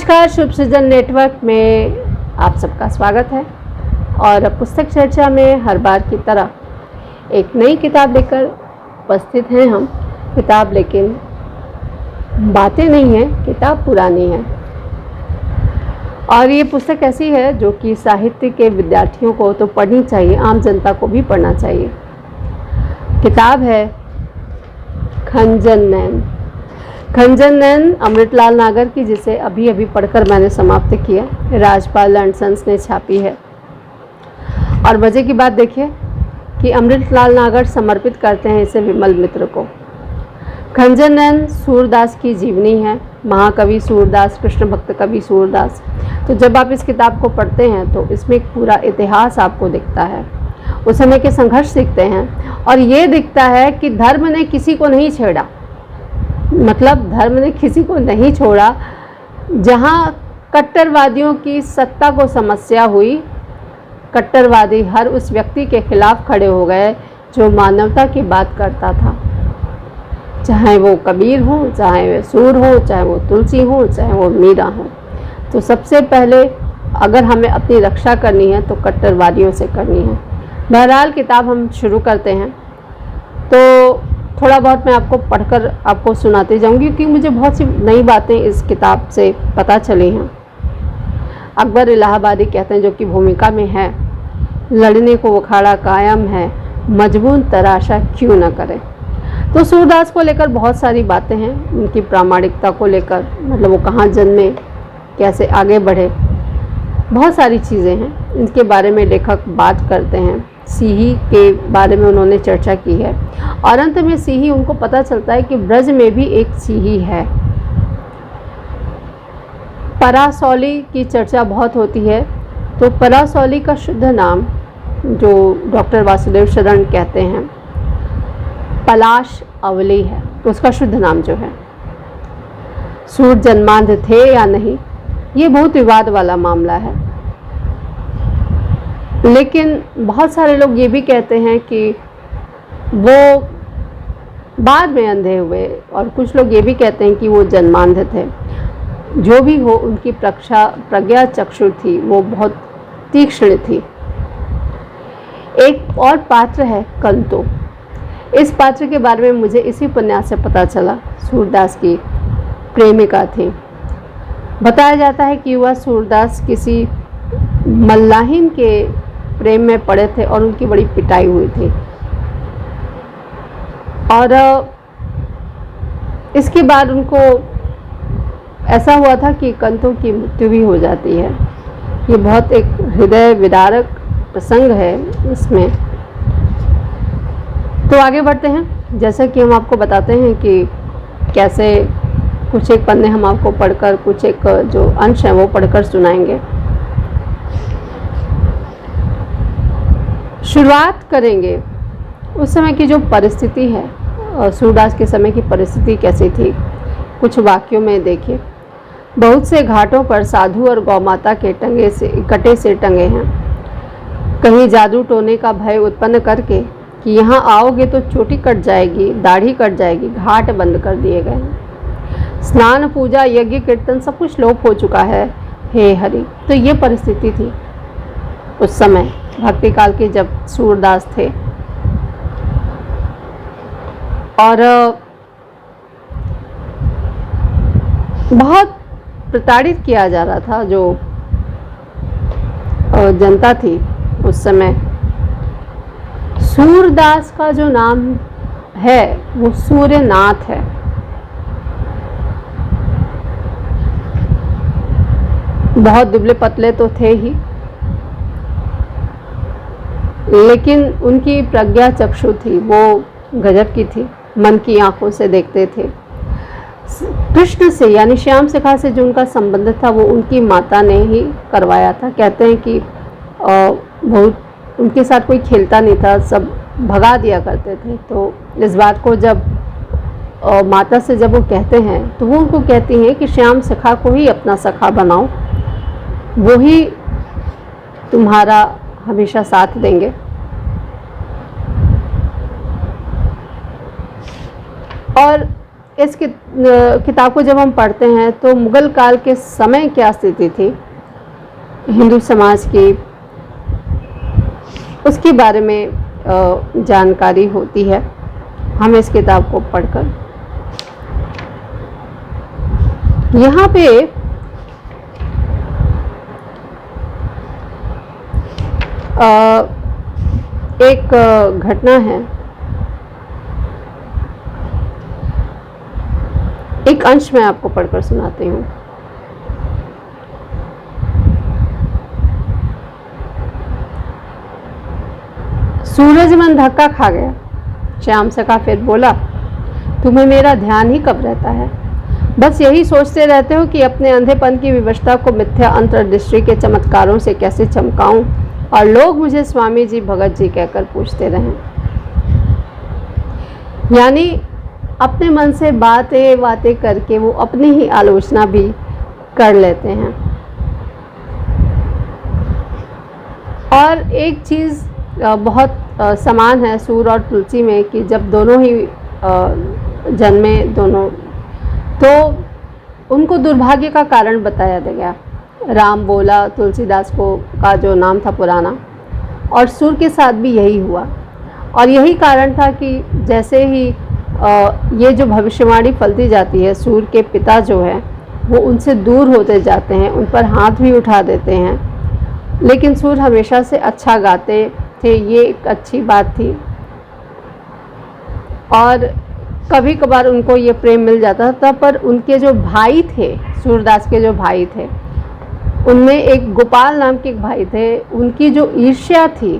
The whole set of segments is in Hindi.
नमस्कार, शुभ सृजन नेटवर्क में आप सबका स्वागत है। और पुस्तक चर्चा में हर बार की तरह एक नई किताब लेकर उपस्थित हैं हम। किताब लेकिन बातें नहीं हैं, किताब पुरानी है। और ये पुस्तक ऐसी है जो कि साहित्य के विद्यार्थियों को तो पढ़नी चाहिए, आम जनता को भी पढ़ना चाहिए। किताब है खंजन नैन। खंजन नैन अमृतलाल नागर की, जिसे अभी अभी पढ़कर मैंने समाप्त किया। राजपाल एंड सन्स ने छापी है। और मज़े की बात देखिए कि अमृतलाल नागर समर्पित करते हैं इसे विमल मित्र को। खंजन नैन सूरदास की जीवनी है, महाकवि सूरदास, कृष्ण भक्त कवि सूरदास। तो जब आप इस किताब को पढ़ते हैं तो इसमें एक पूरा इतिहास आपको दिखता है, उस समय के संघर्ष दिखते हैं। और ये दिखता है कि धर्म ने किसी को नहीं छेड़ा, मतलब धर्म ने किसी को नहीं छोड़ा। जहाँ कट्टरवादियों की सत्ता को समस्या हुई, कट्टरवादी हर उस व्यक्ति के खिलाफ खड़े हो गए जो मानवता की बात करता था, चाहे वो कबीर हो, चाहे वो सूर हो, चाहे वो तुलसी हो, चाहे वो मीरा हो। तो सबसे पहले अगर हमें अपनी रक्षा करनी है तो कट्टरवादियों से करनी है। बहरहाल किताब हम शुरू करते हैं। तो थोड़ा बहुत मैं आपको पढ़कर आपको सुनाते जाऊंगी, क्योंकि मुझे बहुत सी नई बातें इस किताब से पता चली हैं। अकबर इलाहाबादी कहते हैं, जो कि भूमिका में है, लड़ने को अखाड़ा कायम है, मजबूर तराशा क्यों न करे। तो सूरदास को लेकर बहुत सारी बातें हैं, उनकी प्रामाणिकता को लेकर, मतलब वो कहाँ जन्मे, कैसे आगे बढ़े, बहुत सारी चीज़ें हैं। इनके बारे में लेखक बात करते हैं। सीही के बारे में उन्होंने चर्चा की है। और अंत में सीही, उनको पता चलता है कि ब्रज में भी एक सीही है। परासौली की चर्चा बहुत होती है। तो परासौली का शुद्ध नाम, जो डॉक्टर वासुदेव शरण कहते हैं, पलाश अवली है। तो उसका शुद्ध नाम जो है, सूर जन्मांध थे या नहीं, ये बहुत विवाद वाला मामला है। लेकिन बहुत सारे लोग ये भी कहते हैं कि वो बाद में अंधे हुए, और कुछ लोग ये भी कहते हैं कि वो जन्मांध थे। जो भी हो, उनकी प्रज्ञा चक्षु थी, वो बहुत तीक्ष्ण थी। एक और पात्र है कंतो। इस पात्र के बारे में मुझे इसी उपन्यास से पता चला। सूरदास की प्रेमिका थी। बताया जाता है कि वह सूरदास किसी मल्लाहिन के प्रेम में पड़े थे और उनकी बड़ी पिटाई हुई थी। और इसके बाद उनको ऐसा हुआ था कि कंतों की मृत्यु भी हो जाती है। ये बहुत एक हृदय विदारक प्रसंग है इसमें। तो आगे बढ़ते हैं। जैसा कि हम आपको बताते हैं कि कैसे कुछ एक पन्ने हम आपको पढ़कर, कुछ एक जो अंश है वो पढ़कर सुनाएंगे। शुरुआत करेंगे उस समय की जो परिस्थिति है, सूरदास के समय की परिस्थिति कैसी थी, कुछ वाक्यों में देखिए। बहुत से घाटों पर साधु और गौमाता के कटे से टंगे हैं। कहीं जादू टोने का भय उत्पन्न करके कि यहाँ आओगे तो चोटी कट जाएगी, दाढ़ी कट जाएगी, घाट बंद कर दिए गए हैं। स्नान, पूजा, यज्ञ, कीर्तन सब कुछ लोप हो चुका है, हे हरि। तो ये परिस्थिति थी उस समय, भक्ति काल के जब सूरदास थे। और बहुत प्रताड़ित किया जा रहा था जो जनता थी उस समय। सूरदास का जो नाम है वो सूर्यनाथ है। बहुत दुबले पतले तो थे ही, लेकिन उनकी प्रज्ञा चक्षु थी वो गजब की थी। मन की आंखों से देखते थे। कृष्ण से, यानी श्याम शिखा से जो उनका संबंध था वो उनकी माता ने ही करवाया था। कहते हैं कि बहुत उनके साथ कोई खेलता नहीं था, सब भगा दिया करते थे। तो इस बात को जब माता से जब वो कहते हैं तो वो उनको कहती हैं कि श्याम शिखा को ही अपना सखा बनाओ, वो ही तुम्हारा हमेशा साथ देंगे। और इस किताब को जब हम पढ़ते हैं तो मुग़ल काल के समय क्या स्थिति थी हिंदू समाज की, उसके बारे में जानकारी होती है हमें इस किताब को पढ़कर। यहाँ पे एक घटना है, एक अंश मैं आपको पढ़कर सुनाती हूँ। सूरज मन धक्का खा गया। श्याम सखा फिर बोला, तुम्हें मेरा ध्यान ही कब रहता है? बस यही सोचते रहते हो कि अपने अंधेपन की विवशता को मिथ्या अंतर्दृष्टि के चमत्कारों से कैसे चमकाऊं और लोग मुझे स्वामी जी भगत जी कहकर पूछते रहें। यानी अपने मन से बातें करके वो अपनी ही आलोचना भी कर लेते हैं। और एक चीज़ बहुत समान है सूर और तुलसी में कि जब दोनों ही जन्मे दोनों, तो उनको दुर्भाग्य का कारण बताया गया। राम बोला तुलसीदास को का जो नाम था पुराना, और सूर के साथ भी यही हुआ। और यही कारण था कि जैसे ही ये जो भविष्यवाणी फलती जाती है, सूर के पिता जो है वो उनसे दूर होते जाते हैं, उन पर हाथ भी उठा देते हैं। लेकिन सूर हमेशा से अच्छा गाते थे, ये एक अच्छी बात थी। और कभी कभार उनको ये प्रेम मिल जाता था, पर उनके जो भाई थे, सूरदास के जो भाई थे, उनमें एक गोपाल नाम के एक भाई थे, उनकी जो ईर्ष्या थी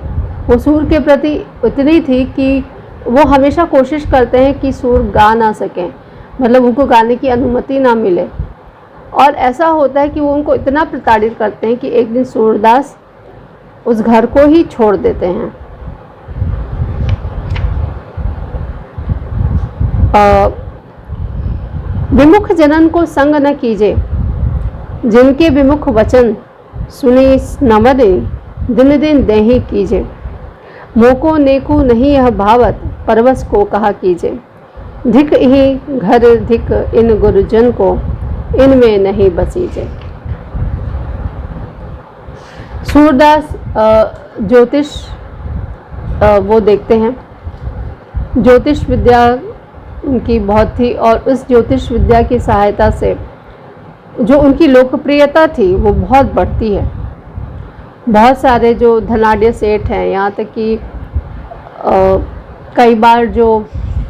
वो सूर के प्रति उतनी थी कि वो हमेशा कोशिश करते हैं कि सूर गा ना सकें, मतलब उनको गाने की अनुमति ना मिले। और ऐसा होता है कि वो उनको इतना प्रताड़ित करते हैं कि एक दिन सूरदास उस घर को ही छोड़ देते हैं। विमुख जनन को संग न कीजे, जिनके विमुख वचन सुनी नमदे, दिन दिन देही कीजे। मोको नेकू नहीं यह भावत, परवस को कहा कीजे। धिक ही घर धिक इन गुरुजन को, इनमें नहीं बसीजे। सूरदास ज्योतिष वो देखते हैं, ज्योतिष विद्या उनकी बहुत थी, और उस ज्योतिष विद्या की सहायता से जो उनकी लोकप्रियता थी वो बहुत बढ़ती है। बहुत सारे जो धनाढ़ सेठ हैं, यहाँ तक कि कई बार जो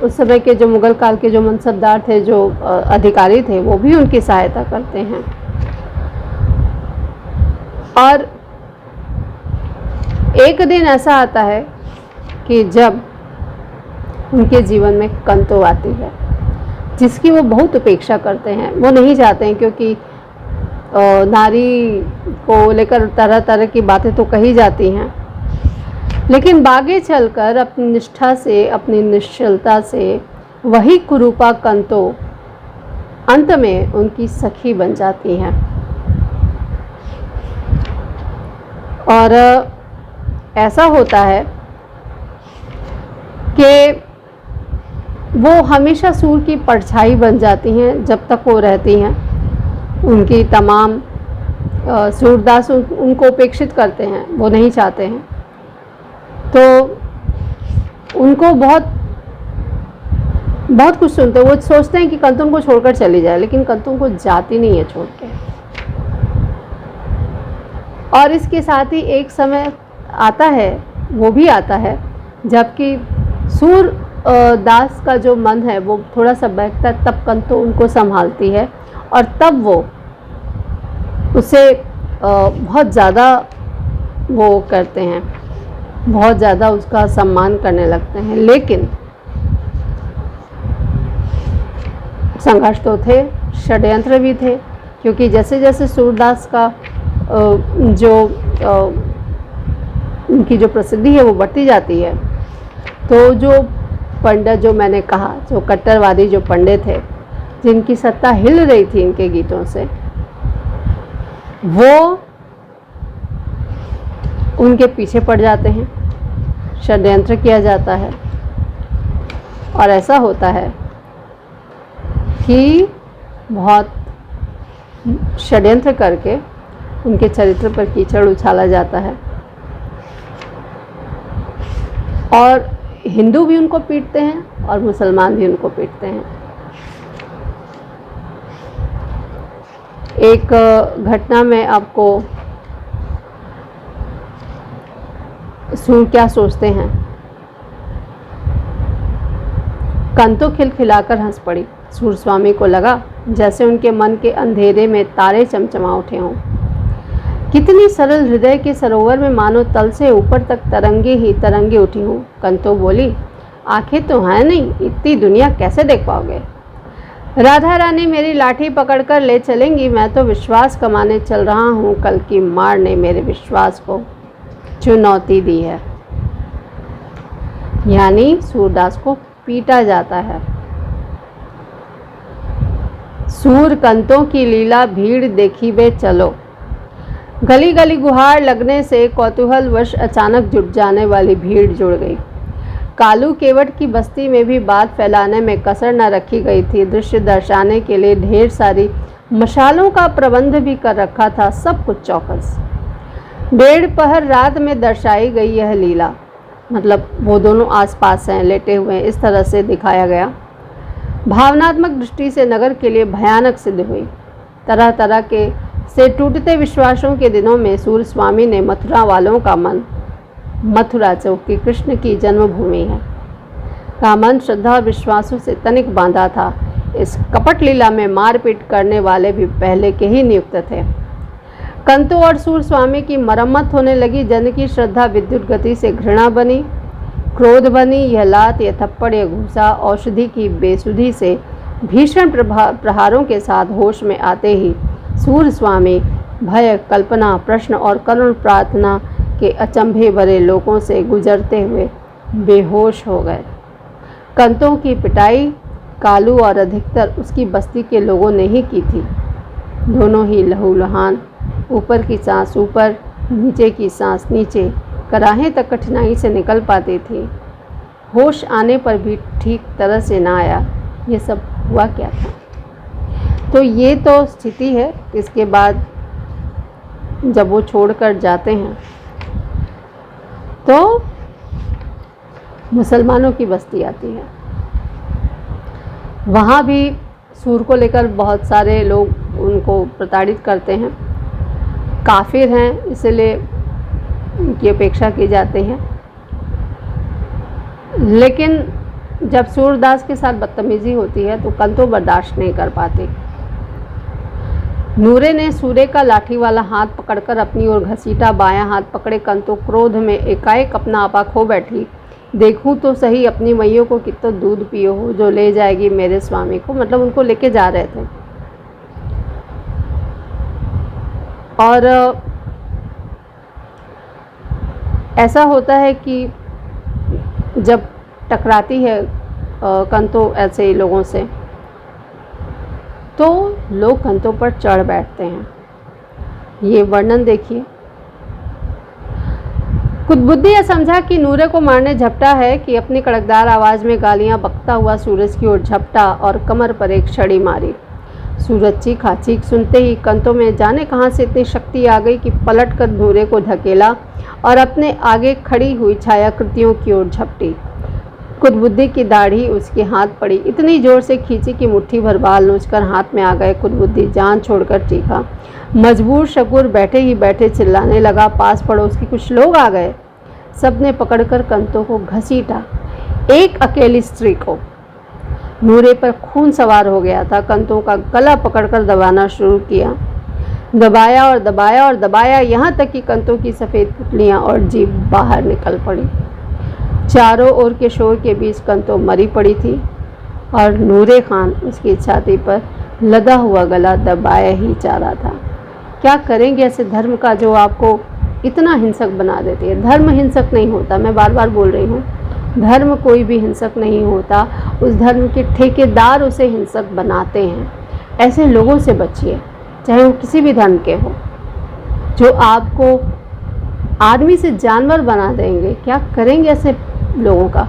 उस समय के जो मुग़ल काल के जो मनसबदार थे, जो अधिकारी थे, वो भी उनकी सहायता करते हैं। और एक दिन ऐसा आता है कि जब उनके जीवन में कंतो आती है, जिसकी वो बहुत उपेक्षा करते हैं। वो नहीं चाहते हैं, क्योंकि नारी को लेकर तरह तरह की बातें तो कही जाती हैं, लेकिन बागे चलकर अपनी निष्ठा से, अपनी निश्चलता से वही कुरूपा कंतो अंत में उनकी सखी बन जाती हैं। और ऐसा होता है कि वो हमेशा सूर की परछाई बन जाती हैं जब तक वो रहती हैं। उनकी तमाम सूरदास उनको उपेक्षित करते हैं, वो नहीं चाहते हैं, तो उनको बहुत कुछ सुनते हैं। वो सोचते हैं कि कंतुन को छोड़कर चली जाए, लेकिन कंतुन को जाती नहीं है छोड़ के। और इसके साथ ही एक समय आता है, वो भी आता है, जबकि सूर दास का जो मन है वो थोड़ा सा बहकता है, तब कंतो उनको संभालती है, और तब वो उसे बहुत ज़्यादा वो करते हैं, बहुत ज़्यादा उसका सम्मान करने लगते हैं। लेकिन संघर्ष तो थे, षड्यंत्र भी थे, क्योंकि जैसे जैसे सूरदास का जो उनकी जो प्रसिद्धि है वो बढ़ती जाती है, तो जो पंडित, जो मैंने कहा, जो कट्टरवादी जो पंडित थे, जिनकी सत्ता हिल रही थी इनके गीतों से, वो उनके पीछे पड़ जाते हैं, षड्यंत्र किया जाता है। और ऐसा होता है कि बहुत षड्यंत्र करके उनके चरित्र पर कीचड़ उछाला जाता है और हिंदू भी उनको पीटते हैं और मुसलमान भी उनको पीटते हैं। एक घटना में आपको सूर क्या सोचते हैं। कंतो खिलखिलाकर हंस पड़ी। सूर स्वामी को लगा जैसे उनके मन के अंधेरे में तारे चमचमा उठे हों। कितनी सरल हृदय के सरोवर में मानो तल से ऊपर तक तरंगे ही तरंगे उठी हों। कंतो बोली, आंखें तो हैं नहीं, इतनी दुनिया कैसे देख पाओगे। राधा रानी मेरी लाठी पकड़कर ले चलेंगी। मैं तो विश्वास कमाने चल रहा हूँ। कल की मार ने मेरे विश्वास को चुनौती दी है। यानी सूरदास को पीटा जाता है। सूर कंतों की लीला भीड़ देखी वे चलो। गली गली गुहार लगने से कौतूहलवश अचानक जुट जाने वाली भीड़ जुड़ गई। कालू केवट की बस्ती में भी बात फैलाने में कसर न रखी गई थी। दृश्य दर्शाने के लिए ढेर सारी मशालों का प्रबंध भी कर रखा था। सब कुछ चौकस। 1:30 पहर रात में दर्शाई गई यह लीला, मतलब वो दोनों आसपास हैं, लेटे हुए हैं, इस तरह से दिखाया गया। भावनात्मक दृष्टि से नगर के लिए भयानक सिद्ध हुई। तरह तरह के से टूटते विश्वासों के दिनों में सूर स्वामी ने मथुरा वालों का मन, मथुरा चौकी कृष्ण की जन्मभूमि है, का मन श्रद्धा और विश्वासों से तनिक बांधा था। इस कपट लीला में मारपीट करने वाले भी पहले के ही नियुक्त थे। कंतो और सूर स्वामी की मरम्मत होने लगी। जन की श्रद्धा विद्युत गति से घृणा बनी, क्रोध बनी। यह लात, यह थप्पड़, यह घूसा औषधि की बेसुधी से भीषण प्रहारों के साथ होश में आते ही सूर स्वामी भय, कल्पना, प्रश्न और करुण प्रार्थना के अचंभे भरे लोगों से गुजरते हुए बेहोश हो गए। कंतों की पिटाई कालू और अधिकतर उसकी बस्ती के लोगों ने ही की थी। दोनों ही लहूलुहान, ऊपर की सांस ऊपर, नीचे की सांस नीचे, कराहें तक कठिनाई से निकल पाती थी। होश आने पर भी ठीक तरह से ना आया। ये सब हुआ क्या था? तो ये तो स्थिति है। इसके बाद जब वो छोड़कर जाते हैं तो मुसलमानों की बस्ती आती है। वहाँ भी सूर को लेकर बहुत सारे लोग उनको प्रताड़ित करते हैं। काफिर हैं, इसलिए उनकी अपेक्षा की जाती है। लेकिन जब सूरदास के साथ बदतमीजी होती है तो कंतो बर्दाश्त नहीं कर पाती। नूरे ने सूरे का लाठी वाला हाथ पकड़कर अपनी ओर घसीटा। बायां हाथ पकड़े कंतो क्रोध में एकाएक अपना आपा खो बैठी। देखूं तो सही अपनी मैयों को कितना दूध पियो हो जो ले जाएगी मेरे स्वामी को। मतलब उनको लेके जा रहे थे। और ऐसा होता है कि जब टकराती है कंतो ऐसे लोगों से तो लोग कंतों पर चढ़ बैठते हैं। ये वर्णन देखिए। कुतबुद्धि यह समझा कि नूरे को मारने झपटा है कि अपनी कड़कदार आवाज़ में गालियां बकता हुआ सूरज की ओर झपटा और कमर पर एक छड़ी मारी। सूरज चीखा। चीख सुनते ही कंतों में जाने कहाँ से इतनी शक्ति आ गई कि पलट कर नूरे को धकेला और अपने आगे खड़ी हुई छायाकृतियों की ओर झपटी। कुतबुद्धि की दाढ़ी उसके हाथ पड़ी। इतनी जोर से खींची कि मुट्ठी भर बाल नोचकर हाथ में आ गए। कुतबुद्धि जान छोड़कर चीखा। मजबूर शकूर बैठे ही बैठे चिल्लाने लगा। पास पड़ोस के कुछ लोग आ गए। सबने पकड़कर कंतों को घसीटा, एक अकेली स्त्री को। नूरे पर खून सवार हो गया था। कंतों का गला पकड़कर दबाना शुरू किया। दबाया और दबाया और दबाया, यहाँ तक कि कंतों की सफ़ेद पुतलियाँ और जीभ बाहर निकल पड़ी। चारों ओर के शोर के बीच कंतो मरी पड़ी थी और नूरे खान उसकी छाती पर लदा हुआ गला दबाया ही जा रहा था। क्या करेंगे ऐसे धर्म का जो आपको इतना हिंसक बना देती है। धर्म हिंसक नहीं होता, मैं बार बार बोल रही हूँ। धर्म कोई भी हिंसक नहीं होता, उस धर्म के ठेकेदार उसे हिंसक बनाते हैं। ऐसे लोगों से बचिए, चाहे वो किसी भी धर्म के हो, जो आपको आदमी से जानवर बना देंगे। क्या करेंगे ऐसे लोगों का।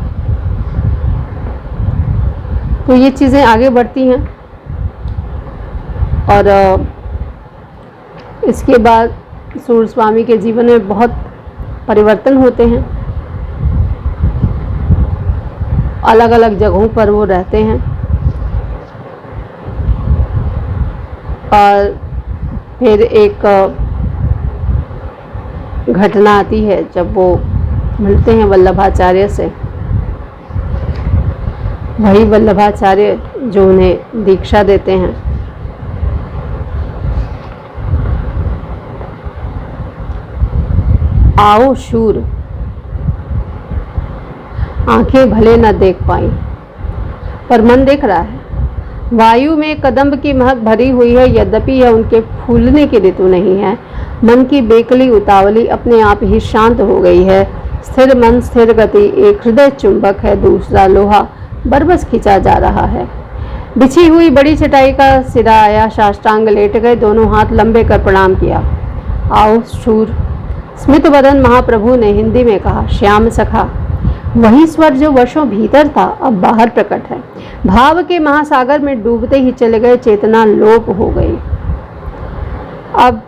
तो ये चीज़ें आगे बढ़ती हैं और इसके बाद सूर्य स्वामी के जीवन में बहुत परिवर्तन होते हैं। अलग अलग जगहों पर वो रहते हैं और फिर एक घटना आती है जब वो मिलते हैं वल्लभाचार्य से। वही वल्लभाचार्य जो उन्हें दीक्षा देते हैं। आओ शूर, आंखें भले न देख पाई पर मन देख रहा है। वायु में कदम्ब की महक भरी हुई है, यद्यपि यह उनके फूलने की ऋतु नहीं है। मन की बेकली उतावली अपने आप ही शांत हो गई है। स्थिर मन स्थिर गति, एक हृदय चुंबक है, दूसरा लोहा बरबस खींचा जा रहा है। बिछी हुई बड़ी चटाई का सिरा आया, साष्टांग लेट गए, दोनों हाथ लंबे कर प्रणाम किया। आओ शूर, स्मित वदन महाप्रभु ने हिंदी में कहा। श्याम सखा, वही स्वर जो वर्षों भीतर था अब बाहर प्रकट है। भाव के महासागर में डूबते ही चले गए, चेतना लोप हो गई। अब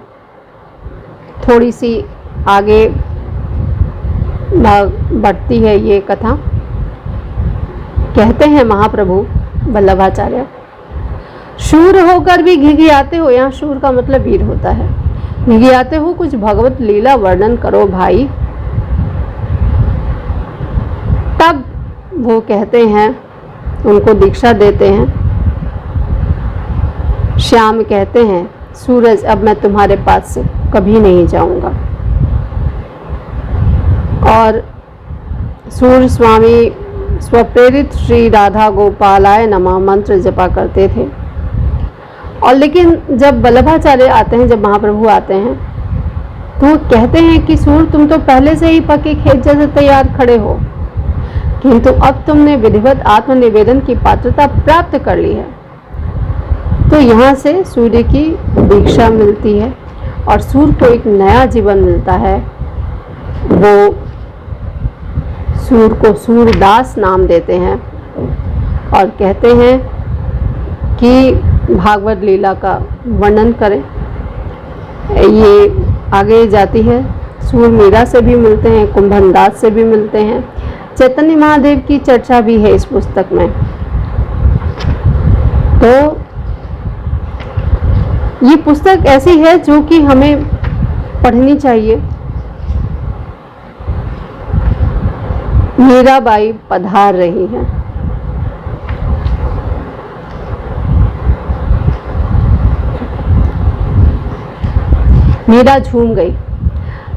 थोड़ी सी आगे बढ़ती है ये कथा। कहते हैं महाप्रभु वल्लभाचार्य, शूर होकर भी घिघियाते हो। यहाँ शूर का मतलब वीर होता है। घिघियाते हो, कुछ भगवत लीला वर्णन करो भाई। तब वो कहते हैं, उनको दीक्षा देते हैं। श्याम कहते हैं, सूरज अब मैं तुम्हारे पास से कभी नहीं जाऊंगा। और सूर्य स्वामी स्वप्रेरित श्री राधा गोपालाय नमः मंत्र जपा करते थे। और लेकिन जब वल्लभाचार्य आते हैं, जब महाप्रभु आते हैं, तो वो कहते हैं कि सूर्य तुम तो पहले से ही पके खेत जैसे तैयार खड़े हो, किंतु अब तुमने विधिवत आत्मनिवेदन की पात्रता प्राप्त कर ली है। तो यहाँ से सूर्य की दीक्षा मिलती है और सूर्य को एक नया जीवन मिलता है। वो सूर्य को सूरदास नाम देते हैं और कहते हैं कि भागवत लीला का वर्णन करें। ये आगे जाती है। सूर्य मीरा से भी मिलते हैं, कुंभन दास से भी मिलते हैं। चैतन्य महादेव की चर्चा भी है इस पुस्तक में। तो ये पुस्तक ऐसी है जो कि हमें पढ़नी चाहिए। मीराबाई पधार रही हैं। मीरा झूम गई।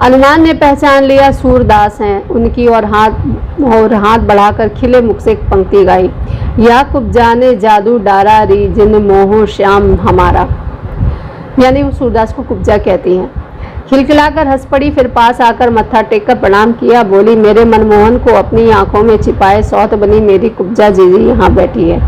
हनुमान ने पहचान लिया, सूरदास हैं उनकी, और हाथ बढ़ाकर खिले मुख से एक पंक्ति गाई। या कुब्जाने जादू डारा री, जिन मोहो श्याम हमारा। यानी वो सूरदास को कुब्जा कहती हैं। खिलखिलाकर हंस पड़ी, फिर पास आकर मत्था टेककर प्रणाम किया। बोली, मेरे मनमोहन को अपनी आंखों में छिपाए सौत बनी मेरी कुब्जा जीजी यहाँ बैठी है।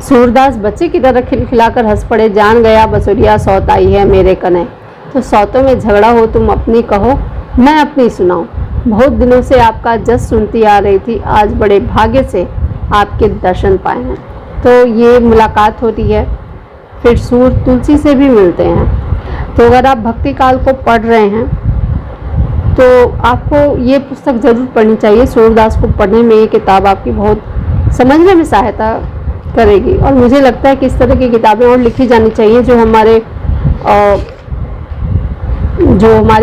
सूरदास बच्चे की तरह खिलखिलाकर हंस पड़े। जान गया बसुरिया सौत आई है मेरे कने। तो सौतों में झगड़ा हो, तुम अपनी कहो मैं अपनी सुनाऊं। बहुत दिनों से आपका जस सुनती आ रही थी, आज बड़े भाग्य से आपके दर्शन पाए हैं। तो ये मुलाकात होती है। फिर सूर्य तुलसी से भी मिलते हैं। तो अगर आप भक्ति काल को पढ़ रहे हैं तो आपको ये पुस्तक ज़रूर पढ़नी चाहिए। सूरदास को पढ़ने में ये किताब आपकी बहुत समझने में सहायता करेगी। और मुझे लगता है कि इस तरह की किताबें और लिखी जानी चाहिए जो हमारे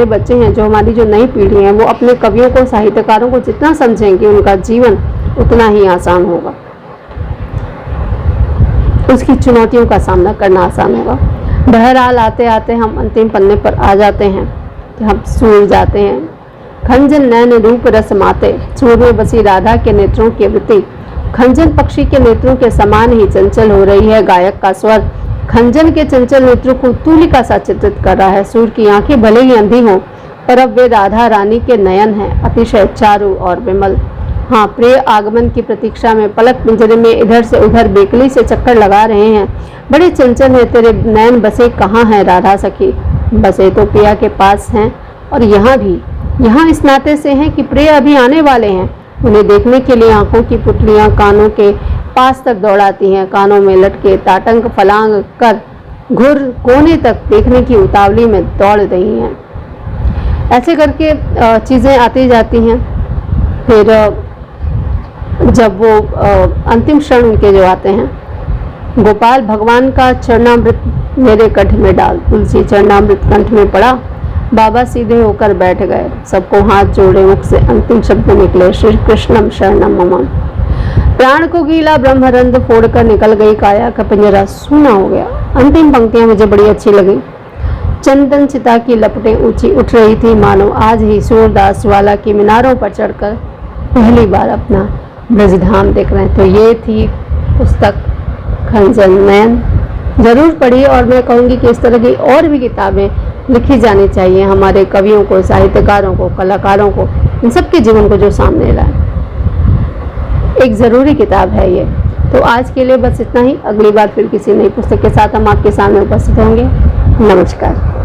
बच्चे हैं, जो हमारी जो नई पीढ़ी है, वो अपने कवियों को, साहित्यकारों को जितना समझेंगे उनका जीवन उतना ही आसान होगा, उसकी चुनौतियों का सामना करना आसान होगा। बहरहाल आते आते हम अंतिम पन्ने पर आ जाते हैं कि हम सूर्य जाते हैं। खंजन नैन रूप रस माते, सूर्य में बसी राधा के नेत्रों की वृत्ति खंजन पक्षी के नेत्रों के समान ही चंचल हो रही है। गायक का स्वर खंजन के चंचल नेत्रों को तूलिका सा चित्रित कर रहा है। सूर्य की आंखें भले ही अंधी हों, पर अब वे राधा रानी के नयन हैं, अतिशय चारु और विमल। हाँ, प्रिय आगमन की प्रतीक्षा में पलक पिंजरे में इधर से उधर बेकली से चक्कर लगा रहे हैं। बड़े चंचल है तेरे नयन, बसे कहाँ हैं राधा सखी? बसे तो प्रिया के पास हैं, और यहाँ भी, यहाँ इस नाते से हैं कि प्रिय अभी आने वाले हैं। उन्हें देखने के लिए आंखों की पुतलियां कानों के पास तक दौड़ाती हैं। कानों में लटके ताटंक फलांग कर घुर कोने तक देखने की उतावली में दौड़ रही हैं। ऐसे करके चीज़ें आती जाती हैं। फिर जब वो अंतिम क्षण उनके जो आते हैं, गोपाल भगवान का चरणामृत मेरे कंठ में डाल, तुलसी चरणामृत कंठ में पड़ा, बाबा सीधे होकर बैठ गए, सबको हाथ जोड़े, मुख से अंतिम शब्द निकले, श्री कृष्णम शरणम मम। प्राण को गीला ब्रह्मरंध्र फोड़कर निकल गई काया का पिंजरा सूना हो गया। अंतिम पंक्तियां मुझे बड़ी अच्छी लगी। चंदन चिता की लपटें ऊंची उठ रही थी, मानो आज ही सूरदास ज्वाला की मीनारों पर चढ़कर पहली बार अपना ब्रजधाम देख रहे हैं। तो ये थी पुस्तक खंजन नयन। जरूर पढ़िए, और मैं कहूँगी कि इस तरह की और भी किताबें लिखी जानी चाहिए हमारे कवियों को, साहित्यकारों को, कलाकारों को, इन सब के जीवन को जो सामने लाए। एक ज़रूरी किताब है ये। तो आज के लिए बस इतना ही। अगली बार फिर किसी नई पुस्तक के साथ हम आपके सामने उपस्थित होंगे। नमस्कार।